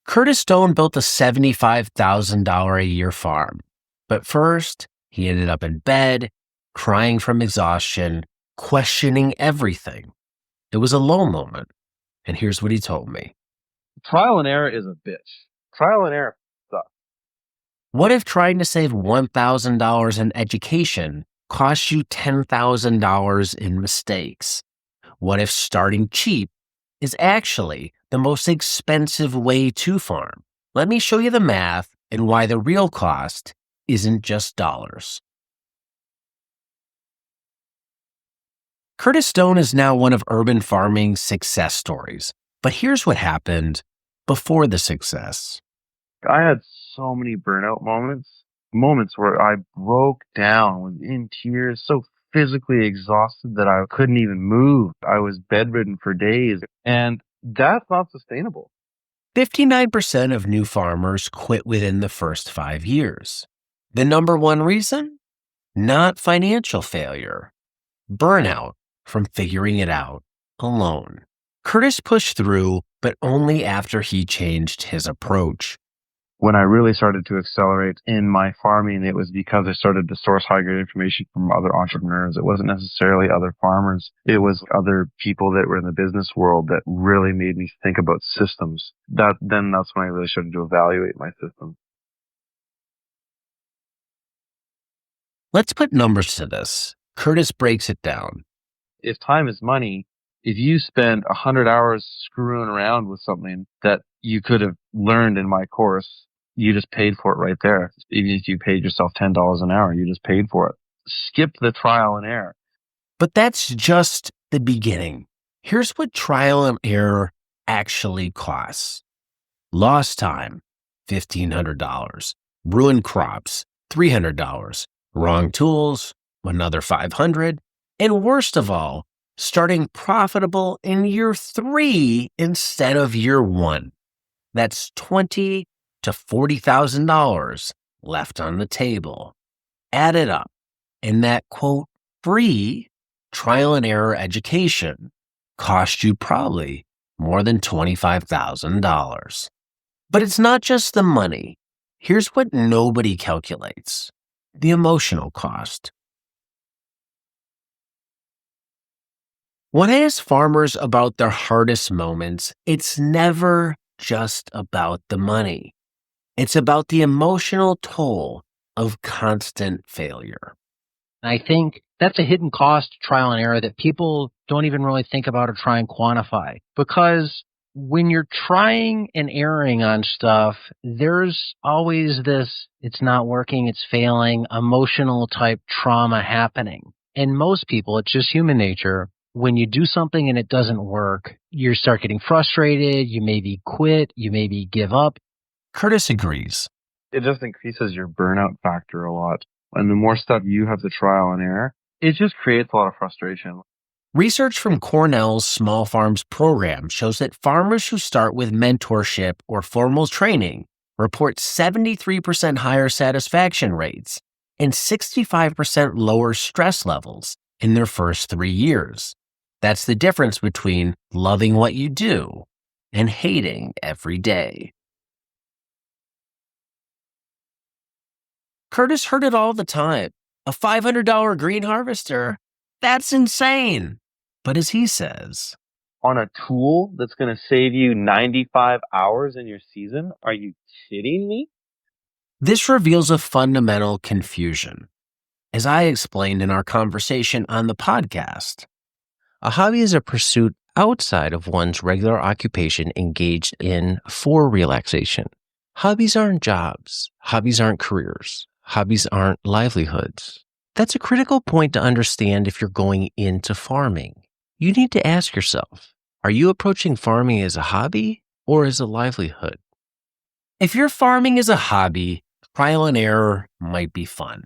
Curtis Stone built a $75,000 a year farm. But first, he ended up in bed, crying from exhaustion, questioning everything. It was a low moment. And here's what he told me. Trial and error is a bitch. Trial and error sucks. What if trying to save $1,000 in education costs you $10,000 in mistakes? What if starting cheap is actually the most expensive way to farm? Let me show you the math and why the real cost isn't just dollars. Curtis Stone is now one of urban farming's success stories. But here's what happened before the success. I had so many burnout moments where I broke down, was in tears, so physically exhausted that I couldn't even move. I was bedridden for days, and that's not sustainable. 59% of new farmers quit within the first 5 years. The number one reason? Not financial failure. Burnout from figuring it out alone. Curtis pushed through, but only after he changed his approach. When I really started to accelerate in my farming, it was because I started to source high-grade information from other entrepreneurs. It wasn't necessarily other farmers. It was other people that were in the business world that really made me think about systems. That's when I really started to evaluate my system. Let's put numbers to this. Curtis breaks it down. If time is money, if you spend 100 hours screwing around with something that you could have learned in my course, you just paid for it right there. Even if you paid yourself $10 an hour, you just paid for it. Skip the trial and error. But that's just the beginning. Here's what trial and error actually costs. Lost time, $1,500. Ruined crops, $300. Wrong tools, another $500. And worst of all, starting profitable in year 3 instead of year 1. That's $20,000 to $40,000 left on the table. Add it up, and that quote, free trial and error education cost you probably more than $25,000. But it's not just the money. Here's what nobody calculates: the emotional cost. When I ask farmers about their hardest moments, it's never just about the money. It's about the emotional toll of constant failure. I think that's a hidden cost, trial and error, that people don't even really think about or try and quantify. Because when you're trying and erring on stuff, there's always this, it's not working, it's failing, emotional type trauma happening. And most people, it's just human nature. When you do something and it doesn't work, you start getting frustrated, you maybe quit, you maybe give up. Curtis agrees. It just increases your burnout factor a lot. And the more stuff you have to trial and error, it just creates a lot of frustration. Research from Cornell's Small Farms program shows that farmers who start with mentorship or formal training report 73% higher satisfaction rates and 65% lower stress levels in their first 3 years. That's the difference between loving what you do and hating every day. Curtis heard it all the time. A $500 green harvester? That's insane. But as he says, on a tool that's going to save you 95 hours in your season? Are you kidding me? This reveals a fundamental confusion. As I explained in our conversation on the podcast, a hobby is a pursuit outside of one's regular occupation engaged in for relaxation. Hobbies aren't jobs. Hobbies aren't careers. Hobbies aren't livelihoods. That's a critical point to understand if you're going into farming. You need to ask yourself, are you approaching farming as a hobby or as a livelihood? If you're farming as a hobby, trial and error might be fun.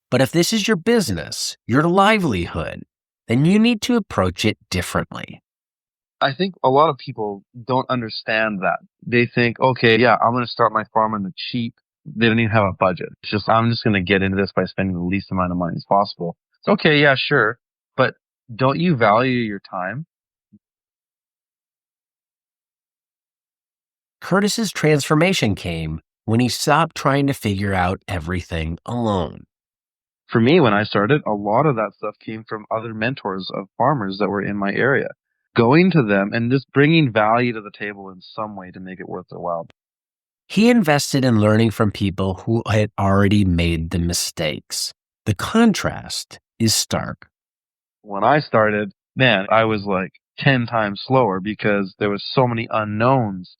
But if this is your business, your livelihood, then you need to approach it differently. I think a lot of people don't understand that. They think, okay, yeah, I'm going to start my farm on the cheap. They don't even have a budget. It's just, I'm just going to get into this by spending the least amount of money as possible. It's okay, yeah, sure. But don't you value your time? Curtis's transformation came when he stopped trying to figure out everything alone. For me, when I started, a lot of that stuff came from other mentors of farmers that were in my area. Going to them and just bringing value to the table in some way to make it worth their while. He invested in learning from people who had already made the mistakes. The contrast is stark. When I started, man, I was like 10 times slower because there was so many unknowns.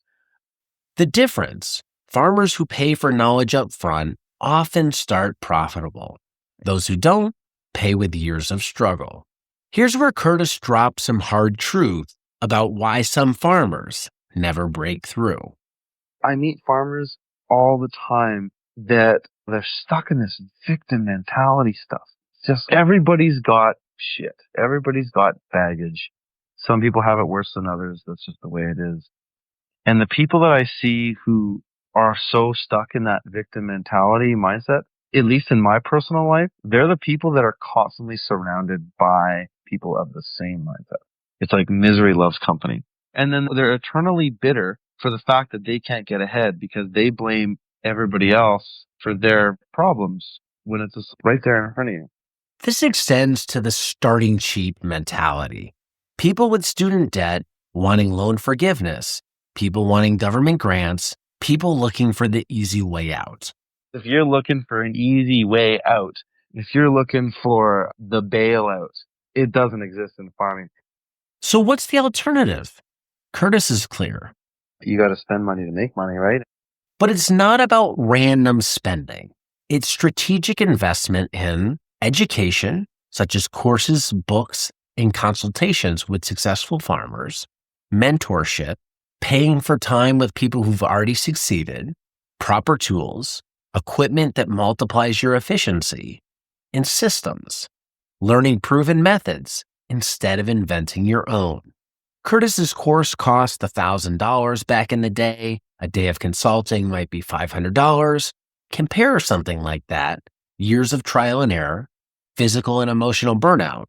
The difference, farmers who pay for knowledge up front often start profitable. Those who don't pay with years of struggle. Here's where Curtis drops some hard truth about why some farmers never break through. I meet farmers all the time that they're stuck in this victim mentality stuff. It's just everybody's got shit. Everybody's got baggage. Some people have it worse than others. That's just the way it is. And the people that I see who are so stuck in that victim mentality mindset, at least in my personal life, they're the people that are constantly surrounded by people of the same mindset. It's like misery loves company. And then they're eternally bitter for the fact that they can't get ahead because they blame everybody else for their problems when it's just right there in front of you. This extends to the starting cheap mentality. People with student debt wanting loan forgiveness, people wanting government grants, people looking for the easy way out. If you're looking for an easy way out, if you're looking for the bailout, it doesn't exist in farming. So what's the alternative? Curtis is clear. You got to spend money to make money, right? But it's not about random spending. It's strategic investment in education, such as courses, books, and consultations with successful farmers, mentorship, paying for time with people who've already succeeded, proper tools, equipment that multiplies your efficiency, and systems, learning proven methods instead of inventing your own. Curtis's course cost $1,000 back in the day. A day of consulting might be $500. Compare something like that, years of trial and error, physical and emotional burnout,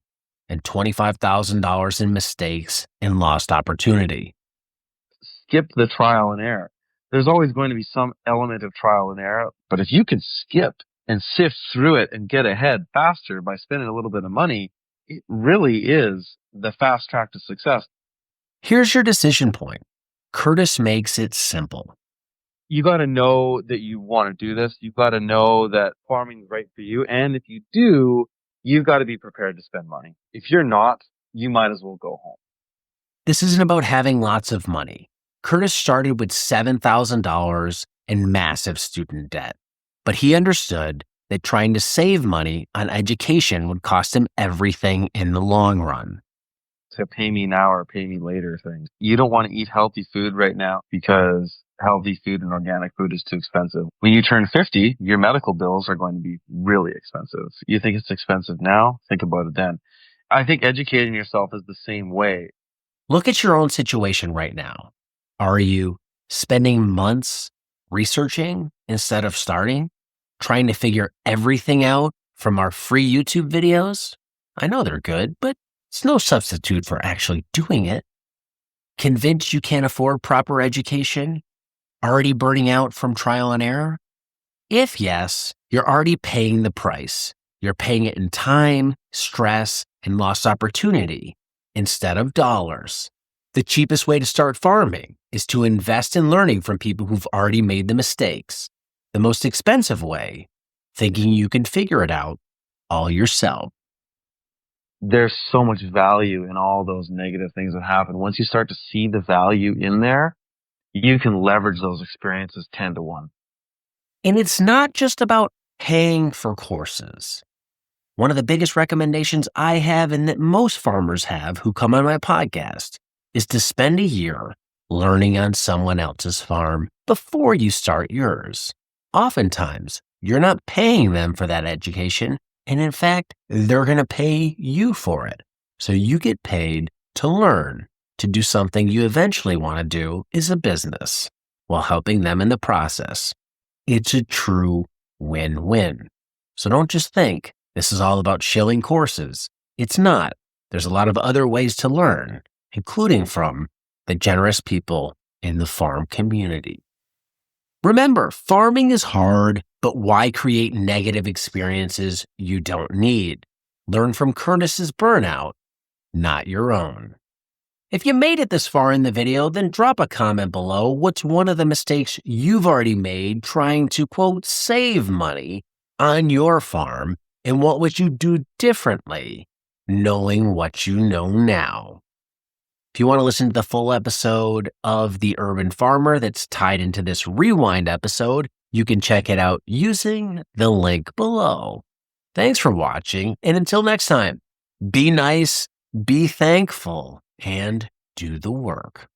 and $25,000 in mistakes and lost opportunity. Skip the trial and error. There's always going to be some element of trial and error, but if you can skip and sift through it and get ahead faster by spending a little bit of money, it really is the fast track to success. Here's your decision point. Curtis makes it simple. You got to know that you want to do this. You've got to know that farming is right for you. And if you do, you've got to be prepared to spend money. If you're not, you might as well go home. This isn't about having lots of money. Curtis started with $7,000 in massive student debt, but he understood that trying to save money on education would cost him everything in the long run. It's a pay me now or pay me later thing. You don't want to eat healthy food right now because healthy food and organic food is too expensive. When you turn 50, your medical bills are going to be really expensive. You think it's expensive now? Think about it then. I think educating yourself is the same way. Look at your own situation right now. Are you spending months researching instead of starting? Trying to figure everything out from our free YouTube videos? I know they're good, but it's no substitute for actually doing it. Convinced you can't afford proper education? Already burning out from trial and error? If yes, you're already paying the price. You're paying it in time, stress, and lost opportunity instead of dollars. The cheapest way to start farming is to invest in learning from people who've already made the mistakes. The most expensive way, thinking you can figure it out all yourself. There's so much value in all those negative things that happen. Once you start to see the value in there, you can leverage those experiences 10 to 1. And it's not just about paying for courses. One of the biggest recommendations I have and that most farmers have who come on my podcast is to spend a year learning on someone else's farm before you start yours. Oftentimes, you're not paying them for that education, and in fact, they're going to pay you for it. So you get paid to learn, to do something you eventually want to do as a business, while helping them in the process. It's a true win-win. So don't just think this is all about shilling courses. It's not. There's a lot of other ways to learn, including from the generous people in the farm community. Remember, farming is hard, but why create negative experiences you don't need? Learn from Curtis's burnout, not your own. If you made it this far in the video, then drop a comment below. What's one of the mistakes you've already made trying to, quote, save money on your farm, and what would you do differently, knowing what you know now? If you want to listen to the full episode of The Urban Farmer that's tied into this rewind episode, you can check it out using the link below. Thanks for watching, and until next time, be nice, be thankful, and do the work.